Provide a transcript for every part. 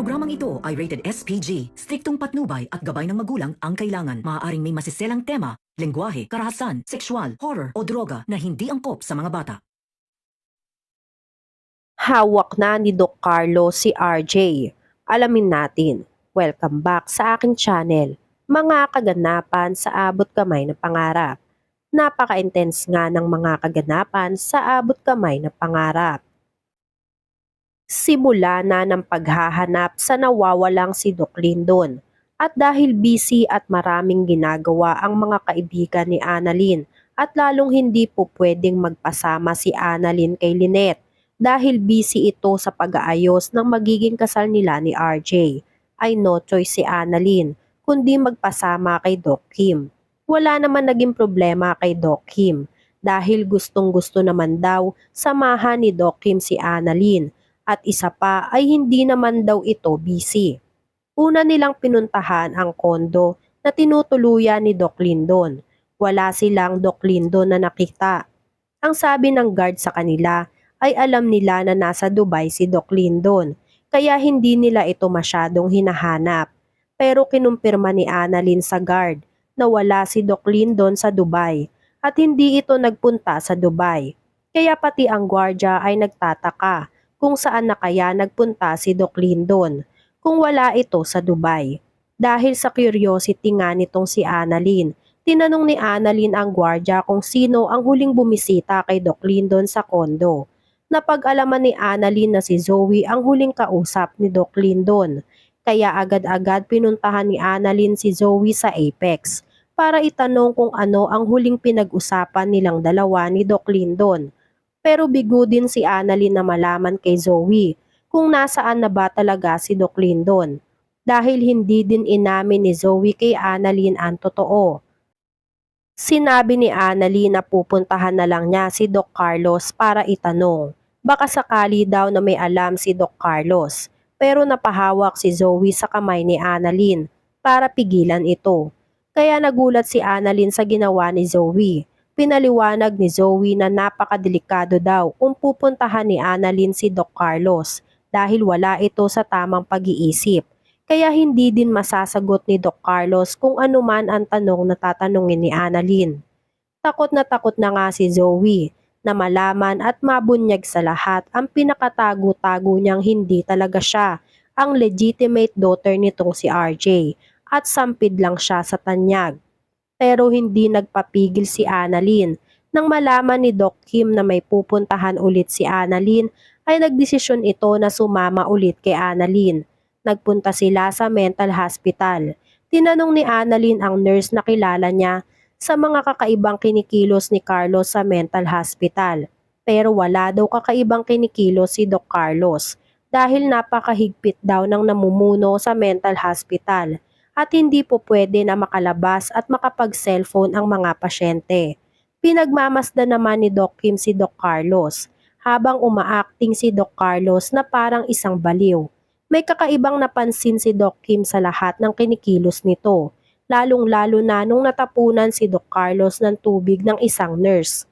programang ito ay rated SPG. Striktong patnubay at gabay ng magulang ang kailangan. Maaaring may masiselang tema, lengguwahe, karahasan, sexual, horror o droga na hindi angkop sa mga bata. Hawak na ni Doc Carlo si RJ. Alamin natin. Welcome back sa aking channel. Mga kaganapan sa abot kamay na pangarap. Napaka-intense nga ng mga kaganapan sa abot kamay na pangarap. Simula na ng paghahanap sa nawawalang si Doc Lyndon. At dahil busy at maraming ginagawa ang mga kaibigan ni Annalyn at lalong hindi po pwedeng magpasama si Annalyn kay Lynette dahil busy ito sa pag-aayos ng magiging kasal nila ni RJ, ay no choice si Annalyn kundi magpasama kay Doc Kim. Wala naman naging problema kay Doc Kim dahil gustong-gusto naman daw samahan ni Doc Kim si Annalyn. At isa pa ay hindi naman daw ito busy. Una nilang pinuntahan ang kondo na tinutuluyan ni Doc Lyndon. Wala silang Doc Lyndon na nakita. Ang sabi ng guard sa kanila ay alam nila na nasa Dubai si Doc Lyndon, kaya hindi nila ito masyadong hinahanap. Pero kinumpirma ni Annalyn sa guard na wala si Doc Lyndon sa Dubai at hindi ito nagpunta sa Dubai. Kaya pati ang gwardya ay nagtataka kung saan na kaya nagpunta si Doc Lyndon kung wala ito sa Dubai. Dahil sa curiosity nga nitong si Annalyn, tinanong ni Annalyn ang gwardya kung sino ang huling bumisita kay Doc Lyndon sa kondo. Napag-alaman ni Annalyn na si Zoe ang huling kausap ni Doc Lyndon, kaya agad-agad pinuntahan ni Annalyn si Zoe sa Apex para itanong kung ano ang huling pinag-usapan nilang dalawa ni Doc Lyndon. Pero bigo din si Annalyn na malaman kay Zoe kung nasaan na ba talaga si Doc Lyndon dahil hindi din inamin ni Zoe kay Annalyn ang totoo. Sinabi ni Annalyn na pupuntahan na lang niya si Doc Carlos para itanong. Baka sakali daw na may alam si Doc Carlos, pero napahawak si Zoe sa kamay ni Annalyn para pigilan ito. Kaya nagulat si Annalyn sa ginawa ni Zoe. Pinaliwanag ni Zoe na napakadelikado daw kung pupuntahan ni Annalyn si Doc Carlos dahil wala ito sa tamang pag-iisip. Kaya hindi din masasagot ni Doc Carlos kung ano man ang tanong na tatanungin ni Annalyn. Takot na nga si Zoe na malaman at mabunyag sa lahat ang pinakatago-tago niyang hindi talaga siya ang legitimate daughter nitong si RJ at sampid lang siya sa tanyag. Pero hindi nagpapigil si Annalyn. Nang malaman ni Doc Kim na may pupuntahan ulit si Annalyn, ay nagdesisyon ito na sumama ulit kay Annalyn. Nagpunta sila sa mental hospital. Tinanong ni Annalyn ang nurse na kilala niya sa mga kakaibang kinikilos ni Carlos sa mental hospital. Pero wala daw kakaibang kinikilos si Doc Carlos dahil napakahigpit daw ng namumuno sa mental hospital at hindi po pwede na makalabas at makapag-cellphone ang mga pasyente. Pinagmamasdan naman ni Doc Kim si Doc Carlos habang umaacting si Doc Carlos na parang isang baliw. May kakaibang napansin si Doc Kim sa lahat ng kinikilos nito, lalong-lalo na nung natapunan si Doc Carlos ng tubig ng isang nurse.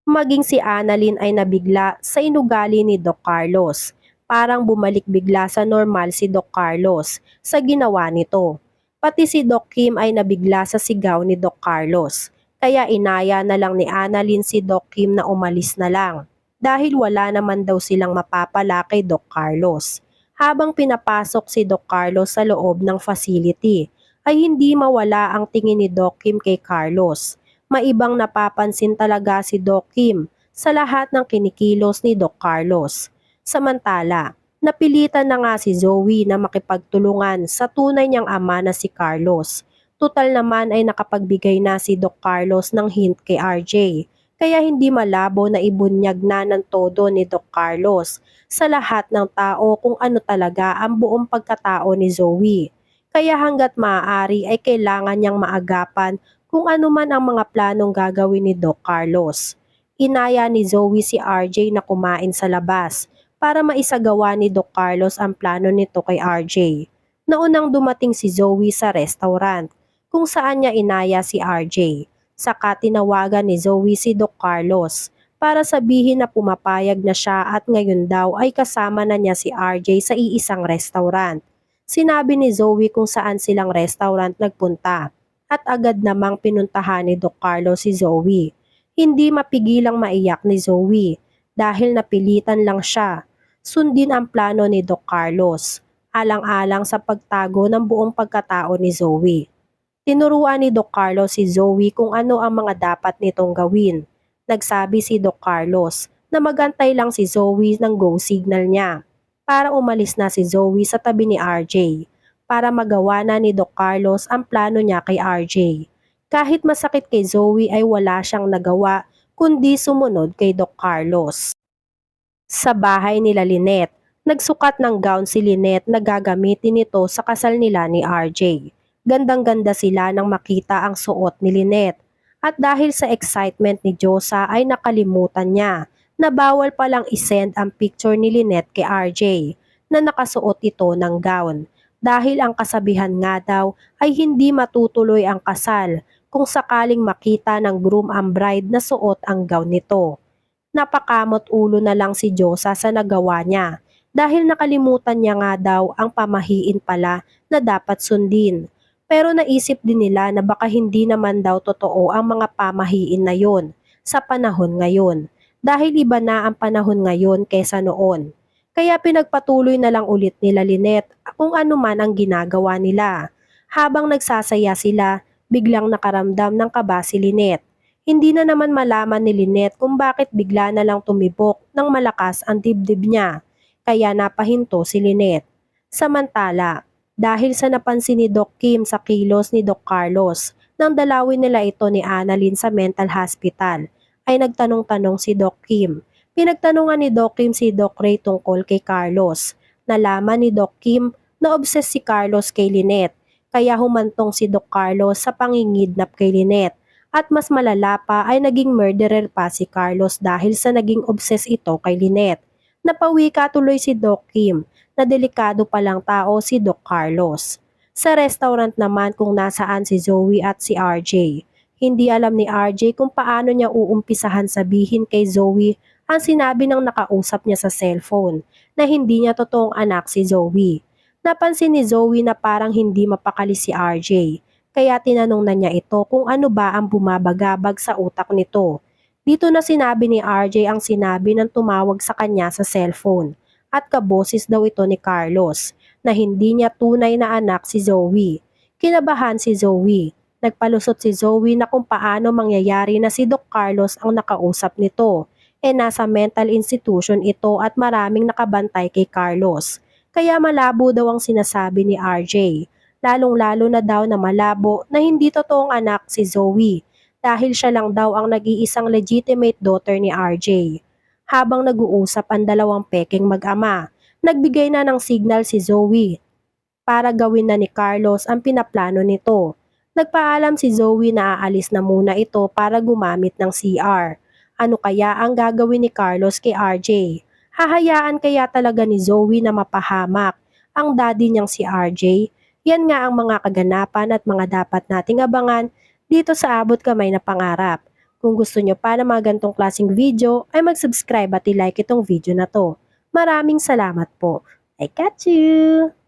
Maging si Annalyn ay nabigla sa inugali ni Doc Carlos. Parang bumalik bigla sa normal si Doc Carlos sa ginawa nito. Pati si Doc Kim ay nabigla sa sigaw ni Doc Carlos. Kaya inaya na lang ni Annalyn si Doc Kim na umalis na lang. Dahil wala naman daw silang mapapala kay Doc Carlos. Habang pinapasok si Doc Carlos sa loob ng facility, ay hindi mawala ang tingin ni Doc Kim kay Carlos. Maibang napapansin talaga si Doc Kim sa lahat ng kinikilos ni Doc Carlos. Samantala, napilitan na nga si Zoe na makipagtulungan sa tunay niyang ama na si Carlos. Tutal naman ay nakapagbigay na si Doc Carlos ng hint kay RJ, kaya hindi malabo na ibunyag na ng todo ni Doc Carlos sa lahat ng tao kung ano talaga ang buong pagkatao ni Zoe. Kaya hanggat maaari ay kailangan niyang maagapan kung ano man ang mga planong gagawin ni Doc Carlos. Inaya ni Zoe si RJ na kumain sa labas para maisagawa ni Doc Carlos ang plano nito kay RJ. Naunang dumating si Zoe sa restaurant kung saan niya inaya si RJ. Saka tinawagan ni Zoe si Doc Carlos para sabihin na pumapayag na siya at ngayon daw ay kasama na niya si RJ sa iisang restaurant. Sinabi ni Zoe kung saan silang restaurant nagpunta at agad namang pinuntahan ni Doc Carlos si Zoe. Hindi mapigilang maiyak ni Zoe dahil napilitan lang siya. Sundin ang plano ni Doc Carlos, alang-alang sa pagtago ng buong pagkatao ni Zoe. Tinuruan ni Doc Carlos si Zoe kung ano ang mga dapat nitong gawin. Nagsabi si Doc Carlos na magantay lang si Zoe ng go signal niya para umalis na si Zoe sa tabi ni RJ para magawa na ni Doc Carlos ang plano niya kay RJ. Kahit masakit kay Zoe ay wala siyang nagawa kundi sumunod kay Doc Carlos. Sa bahay nila Lynette, nagsukat ng gown si Lynette na gagamitin nito sa kasal nila ni RJ. Gandang-ganda sila nang makita ang suot ni Lynette. At dahil sa excitement ni Josa ay nakalimutan niya na bawal palang isend ang picture ni Lynette kay RJ na nakasuot ito ng gown. Dahil ang kasabihan nga daw ay hindi matutuloy ang kasal kung sakaling makita ng groom ang bride na suot ang gown nito. Napakamot ulo na lang si Josa sa nagawa niya dahil nakalimutan niya nga daw ang pamahiin pala na dapat sundin. Pero naisip din nila na baka hindi naman daw totoo ang mga pamahiin na yon sa panahon ngayon dahil iba na ang panahon ngayon kesa noon. Kaya pinagpatuloy na lang ulit nila Lynette kung ano man ang ginagawa nila. Habang nagsasaya sila, biglang nakaramdam ng kaba si Lynette. Hindi na naman malaman ni Lynette kung bakit bigla na lang tumibok ng malakas ang dibdib niya, kaya napahinto si Lynette. Samantala, dahil sa napansin ni Doc Kim sa kilos ni Doc Carlos nang dalawin nila ito ni Annalyn sa mental hospital, ay nagtanong-tanong si Doc Kim. Pinagtanungan ni Doc Kim si Doc Ray tungkol kay Carlos. Nalaman ni Doc Kim na obses si Carlos kay Lynette, kaya humantong si Doc Carlos sa pangingidnap kay Lynette. At mas malala pa ay naging murderer pa si Carlos dahil sa naging obses ito kay Lynette. Napawika tuloy si Doc Kim na delikado palang tao si Doc Carlos. Sa restaurant naman kung nasaan si Zoe at si RJ. Hindi alam ni RJ kung paano niya uumpisahan sabihin kay Zoe ang sinabi ng nakausap niya sa cellphone na hindi niya totoong anak si Zoe. Napansin ni Zoe na parang hindi mapakali si RJ. Kaya tinanong na niya ito kung ano ba ang bumabagabag sa utak nito. Dito na sinabi ni RJ ang sinabi ng tumawag sa kanya sa cellphone at kaboses daw ito ni Carlos na hindi niya tunay na anak si Zoe. Kinabahan si Zoe. Nagpalusot si Zoe na kung paano mangyayari na si Doc Carlos ang nakausap nito. Nasa mental institution ito at maraming nakabantay kay Carlos. Kaya malabo daw ang sinasabi ni RJ. Lalong-lalo na daw na malabo na hindi totoong anak si Zoe dahil siya lang daw ang nag-iisang legitimate daughter ni RJ. Habang nag-uusap ang dalawang peking mag-ama, nagbigay na ng signal si Zoe para gawin na ni Carlos ang pinaplano nito. Nagpaalam si Zoe na aalis na muna ito para gumamit ng CR. Ano kaya ang gagawin ni Carlos kay RJ? Hahayaan kaya talaga ni Zoe na mapahamak ang daddy niyang si RJ? Yan nga ang mga kaganapan at mga dapat nating abangan dito sa Abot Kamay na Pangarap. Kung gusto nyo pa ng mga gantong klaseng video ay mag-subscribe at i-like itong video na to. Maraming salamat po. I catch you!